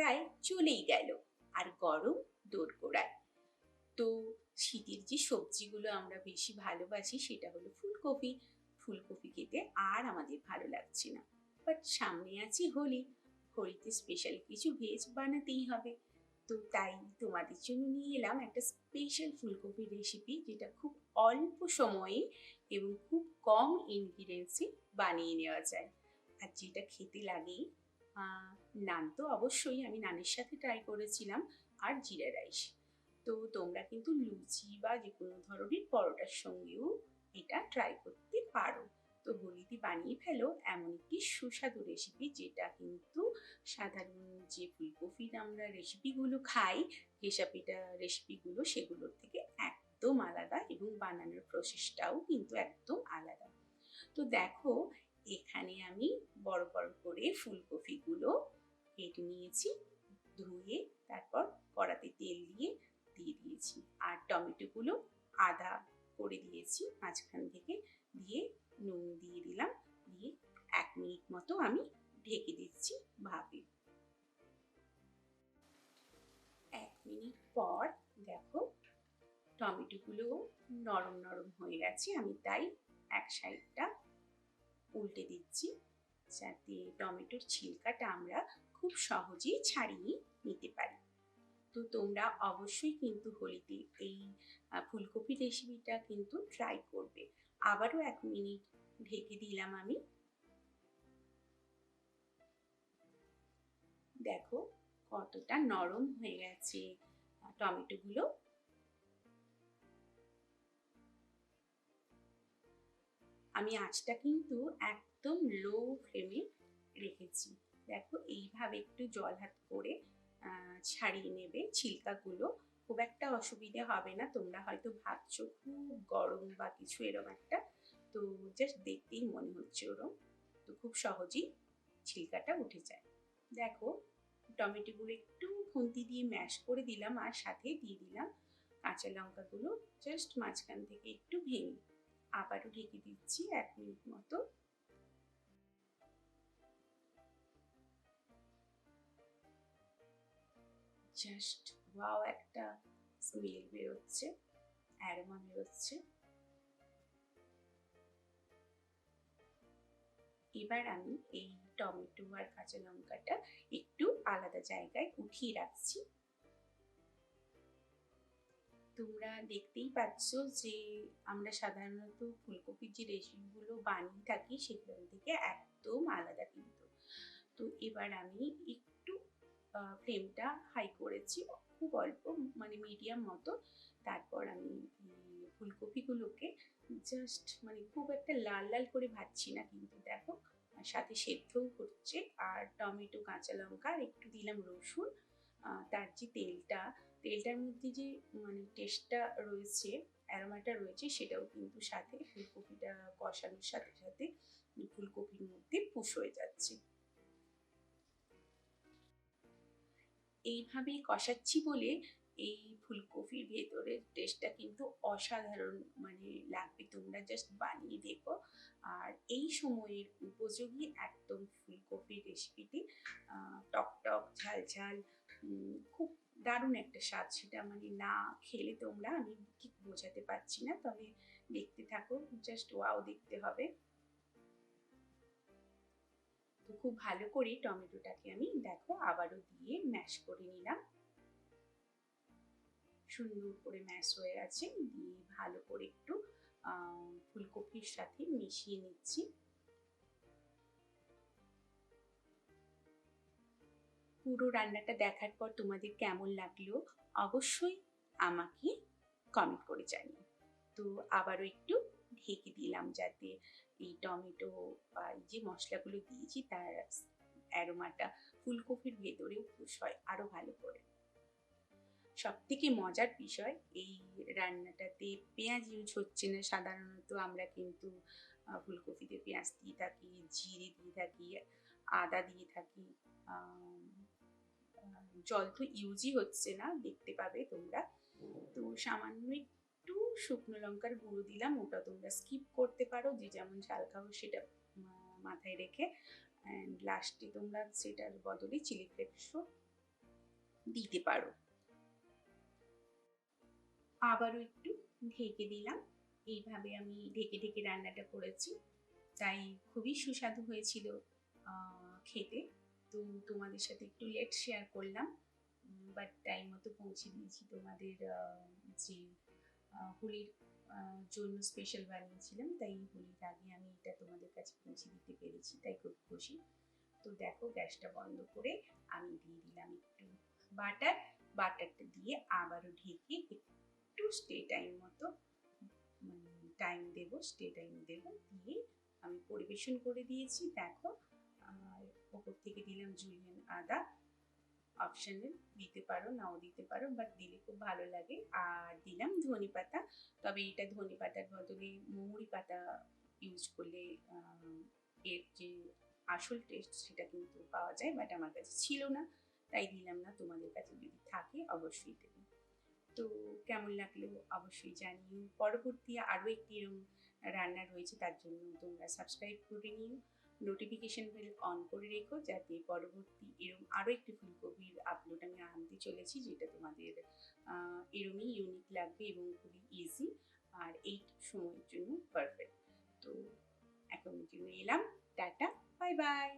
প্রায় চলেই গেল, আর গরম দোরগোড়ায়। তো শীতের যে সবজিগুলো আমরা বেশি ভালোবাসি সেটা হলো ফুলকপি। ফুলকপি খেতে আর আমাদের ভালো লাগছে না, বাট সামনে আছে হোলি। হোলিতে স্পেশাল কিছু ভেজ বানাতেই হবে। তো তাই তোমাদের জন্য নিয়ে এলাম একটা স্পেশাল ফুলকপির রেসিপি, যেটা খুব অল্প সময়ে এবং খুব কম ইনগ্রিডিয়েন্টসে বানিয়ে নেওয়া যায়, আর যেটা খেতে লাগে নান। তো অবশ্যই আমি নানের সাথে ট্রাই করেছিলাম, আর জিরা রাইস। তো তোমরা কিন্তু লুচি বা যে কোনো ধরনের পরোটার সঙ্গেও এটা ট্রাই করতে পারো। তো হোলিতে বানিয়ে ফেলো এমন একটি সুস্বাদু রেসিপি, যেটা কিন্তু সাধারণ যে ফুলকপির আমরা রেসিপিগুলো খাই, ঘেষা পিঠা রেসিপিগুলো, সেগুলোর থেকে একদম আলাদা, এবং বানানোর প্রসেসটাও কিন্তু একদম আলাদা। তো দেখো, এখানে আমি বড় বড় করে ফুলকপিগুলো কেটে নিয়েছি, ধুয়ে তারপর কড়াতে তেল দিয়ে দিয়েছি, আর টমেটোগুলো আধা করে দিয়েছি মাঝখান থেকে, দিয়ে নুন দিয়ে দিলাম, দিয়ে 1 মিনিট মতো আমি ঢেকে দিচ্ছি ভাপে। 1 মিনিট পর দেখো টমেটোগুলো নরম নরম হয়ে গেছে, আমি তাই এক সাইডটা উল্টে দিচ্ছি, যাতে টমেটোর ছিলকাটা আমরা খুব সহজেই ছাড়িয়ে নিতে পারি। তো তোমরা অবশ্যই কিন্তু হোলিতে এই ফুলকপি রেসিপিটা কিন্তু ট্রাই করবে। আবারও 1 মিনিট ঢেকে দিলাম আমি। দেখো কতটা নরম হয়ে গেছে টমেটোগুলো। আমি আঁচটা কিন্তু একদম লো ফ্লেমে রেখেছি। দেখো এইভাবে একটু জল হাত করে ছাড়িয়ে নেবে ছিলকাগুলো, খুব একটা অসুবিধে হবে না। তোমরা হয়তো ভাবছো খুব গরম বা কিছু এরকম একটা, তো জাস্ট দেখতেই মনে হচ্ছে ওরম, তো খুব সহজেই ছিলকাটা উঠে যায়। দেখো টমেটোগুলো একটু খুন্তি দিয়ে ম্যাশ করে দিলাম, আর সাথে দিয়ে দিলাম কাঁচা লঙ্কাগুলো জাস্ট মাঝখান থেকে একটু ভেঙে। আবারও ঢেকে দিচ্ছি 1 মিনিট মতো। জাস্ট ওয়াও, একটা স্মেল বেরোচ্ছে, অ্যারোমা বেরোচ্ছে। এবার আমি এই টমেটো আর কাঁচা লঙ্কাটা একটু আলাদা জায়গায় উঠিয়ে রাখছি। তোমরা দেখতেই পাচ্ছ যে আমরা সাধারণত ফুলকপির যে রেসিপিগুলো বানিয়ে থাকি সেগুলো থেকে একদম আলাদা কিন্তু। তো এবার আমি একটু ফ্লেমটা হাই করেছি, খুব অল্প, মানে মিডিয়াম মতো। তারপর আমি ফুলকপিগুলোকে জাস্ট, মানে খুব একটা লাল লাল করে ভাজছি না কিন্তু, দেখো সাথে সেদ্ধও হচ্ছে। আর টমেটো, কাঁচা লঙ্কা, আর একটু দিলাম রসুন, তার যে তেলটার মধ্যে যে মানে টেস্টটা রয়েছে, অ্যারোমাটা রয়েছে, সেটাও কিন্তু সাথে ফুলকপিটা কষানোর সাথে সাথে ফুলকপির মধ্যে পুশ হয়ে যাচ্ছে। এইভাবেই কষাচ্ছি বলে এই ফুলকপির ভেতরের টেস্টটা কিন্তু অসাধারণ মানে লাগবে। তোমরা জাস্ট বানিয়ে দেখো। আর এই সময়ের উপযোগী একদম ফুলকপির রেসিপিটি, টক টক ঝাল ঝাল, খুব দারুণ একটা স্বাদ। সেটা মানে না খেলে তোমরা, আমি ঠিক বোঝাতে পারছি না, তবে দেখতে থাকো, জাস্ট ওয়াও দেখতে হবে। তো খুব ভালো করে টমেটোটাকে আমি দেখো আবারও দিয়ে ম্যাশ করে নিলাম, সুন্দর করে ম্যাশ হয়ে আছে। দিয়ে ভালো করে একটু ফুলকপির সাথে মিশিয়ে নিচ্ছি। পুরো রান্নাটা দেখার পর তোমাদের কেমন লাগলো অবশ্যই আমাকে কমেন্ট করে জানিও। তো আবারও একটু ঢেকে দিলাম, যাতে এই টমেটো বা এই যে মশলাগুলো দিয়েছি তার অ্যারোমাটা ফুলকপির ভেতরেও পুশ হয় আরো ভালো করে। সবথেকে মজার বিষয়, এই রান্নাটাতে পেঁয়াজ ইউজ হচ্ছে না। সাধারণত আমরা কিন্তু ফুলকপিতে পেঁয়াজ দিয়ে থাকি, জিরে দিয়ে থাকি, আদা দিয়ে থাকি, জল তো ইউজই হচ্ছে না, দেখতে পাবে তোমরা। তো সামান্য একটু শুকনো লঙ্কার গুঁড়ো দিলাম, ওটা তোমরা স্কিপ করতে পারো, যে যেমন ঝাল খাবো সেটা মাথায় রেখে। অ্যান্ড লাস্টে তোমরা সেটার বদলে চিলি ফ্লেক্সও দিতে পারো। আবারও একটু ঢেকে দিলাম। এইভাবে আমি ঢেকে ঢেকে রান্নাটা করেছি, তাই খুবই সুস্বাদু হয়েছিল খেতে। তো তোমাদের সাথে একটু লেট শেয়ার করলাম, বাট টাইম মতো পৌঁছে দিয়েছি। তোমাদের যে হোলির জন্য স্পেশাল বানিয়েছিলাম, তাই হোলির আগে আমি এটা তোমাদের কাছে পৌঁছে দিতে পেরেছি, তাই খুব খুশি। তো দেখো, গ্যাসটা বন্ধ করে আমি দিয়ে দিলাম একটু বাটারটা দিয়ে আবারও ঢেকে একটু স্টে টাইম দেবো, দিয়ে আমি পরিবেশন করে দিয়েছি। দেখো, আর ওপর থেকে দিলাম জুলিয়ান আদা, অপশনাল, দিতে পারো নাও দিতে পারো, বাট দিলে খুব ভালো লাগে। আর দিলাম ধনে পাতা, তবে এটা ধনে পাতার বদলে মৌরি পাতা ইউজ করলে এর যে আসল টেস্ট সেটা কিন্তু পাওয়া যায়, বাট আমার কাছে ছিল না, তাই দিলাম না। তোমাদের কাছে যদি থাকে অবশ্যই দেবে। তো কেমন লাগলো অবশ্যই জানিও। পরবর্তী আরও একটি এরকম রান্না রয়েছে, তার জন্য তোমরা সাবস্ক্রাইব করে নিও, নোটিফিকেশন বেল অন করে রেখো, যাতে পরবর্তী এরকম আরও একটি ফুলকপির আপলোড আমি আনতে চলেছি, যেটা তোমাদের এরকমই ইউনিক লাগবে এবং খুবই ইজি আর এই সময়ের জন্য পারফেক্ট। তো এখনের জন্য এলাম, টাটা, বাই বাই।